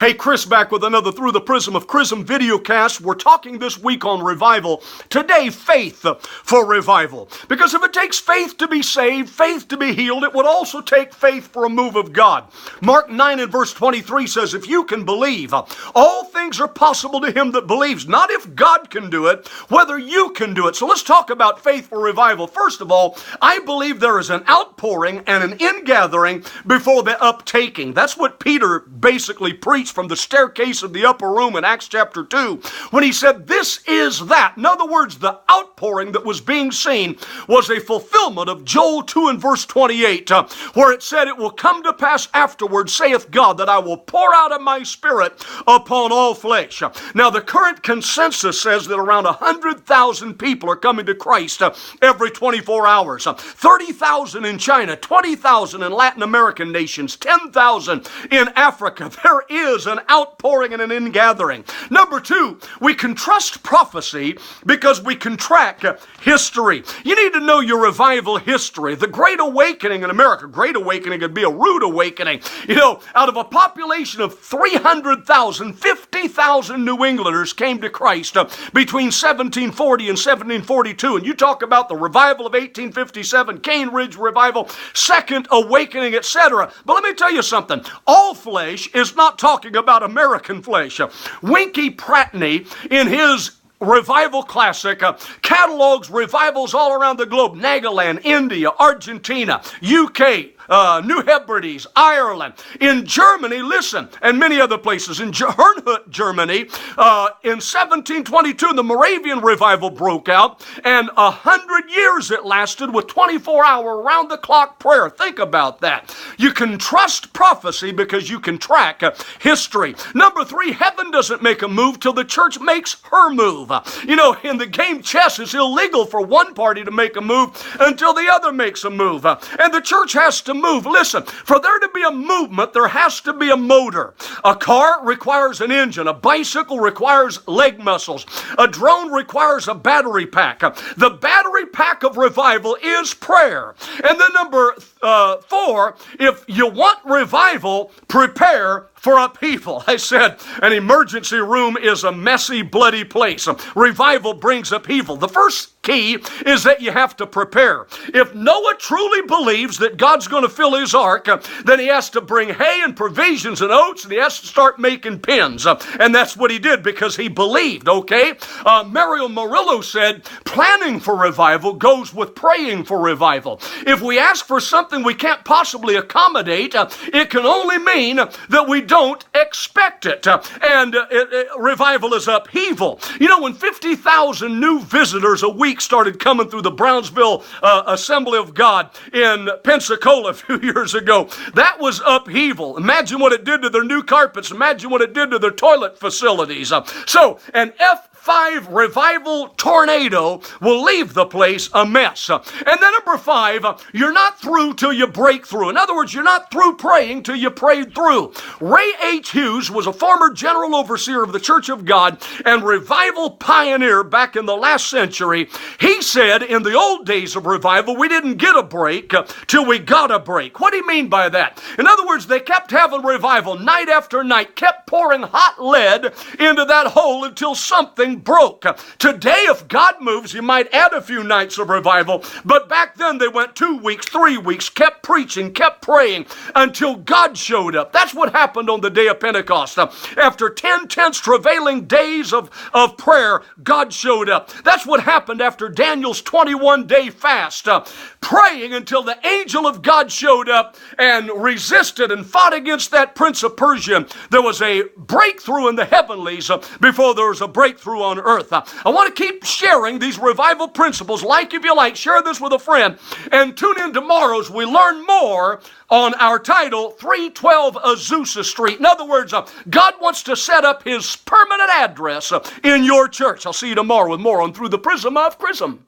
Hey, Kris back with another Through the Prism of Chrism videocast. We're talking this week on revival. Today, faith for revival. Because if it takes faith to be saved, faith to be healed, it would also take faith for a move of God. Mark 9 and verse 23 says, if you can believe, all things are possible to him that believes. Not if God can do it, whether you can do it. So let's talk about faith for revival. First of all, I believe there is an outpouring and an ingathering before the uptaking. That's what Peter basically preached from the staircase of the upper room in Acts chapter 2, when he said, this is that. In other words, the outpouring that was being seen was a fulfillment of Joel 2 and verse 28, where it said, it will come to pass afterward, saith God, that I will pour out of my spirit upon all flesh. Now, the current consensus says that around 100,000 people are coming to Christ every 24 hours. 30,000 in China, 20,000 in Latin American nations, 10,000 in Africa. There is an outpouring and an ingathering. Number two, we can trust prophecy because we can track history. You need to know your revival history. The Great Awakening in America, Great Awakening could be a rude awakening. You know, out of a population of 300,000, 50,000 New Englanders came to Christ between 1740 and 1742. And you talk about the revival of 1857, Cane Ridge Revival, Second Awakening, etc. But let me tell you something. All flesh is not talking about American flesh. Winky Pratney, in his revival classic, catalogs revivals all around the globe. Nagaland, India, Argentina, UK, New Hebrides, Ireland, in Germany, listen, and many other places. In Herrnhut, Germany, in 1722, the Moravian revival broke out, and 100 years it lasted with 24-hour round-the-clock prayer. Think about that. You can trust prophecy because you can track history. Number three, heaven doesn't make a move till the church makes her move. You know, in the game chess, it's illegal for one party to make a move until the other makes a move. And the church has to move. Listen, for there to be a movement, there has to be a motor. A car requires an engine. A bicycle requires leg muscles. A drone requires a battery pack. The battery pack of revival is prayer. And then number four, if you want revival, prepare for upheaval. I said an emergency room is a messy, bloody place. Revival brings upheaval. The first key is that you have to prepare. If Noah truly believes that God's going to fill his ark, then he has to bring hay and provisions and oats, and he has to start making pens. And that's what he did because he believed, okay? Mario Murillo said, planning for revival goes with praying for revival. If we ask for something we can't possibly accommodate, it can only mean that we don't expect it. And revival is upheaval. You know, when 50,000 new visitors a week started coming through the Brownsville Assembly of God in Pensacola a few years ago, that was upheaval. Imagine what it did to their new carpets. Imagine what it did to their toilet facilities. So an F5 revival tornado will leave the place a mess. And then number five, you're not through till you break through. In other words, you're not through praying till you prayed through. Ray H. Hughes was a former general overseer of the Church of God and revival pioneer back in the last century. He said in the old days of revival, we didn't get a break till we got a break. What do you mean by that? In other words, they kept having revival night after night, kept pouring hot lead into that hole until something broke. Today, if God moves, you might add a few nights of revival, but back then they went 2 weeks, 3 weeks, kept preaching, kept praying until God showed up. That's what happened on the day of Pentecost. After 10 tense travailing days of prayer, God showed up. That's what happened after Daniel's 21-day fast, praying until the angel of God showed up and resisted and fought against that prince of Persia. There was a breakthrough in the heavenlies before there was a breakthrough on earth. I want to keep sharing these revival principles. Like if you like, share this with a friend, and tune in tomorrow as we learn more on our title, 312 Azusa Street. In other words, God wants to set up his permanent address in your church. I'll see you tomorrow with more on Through the Prism of Chrism.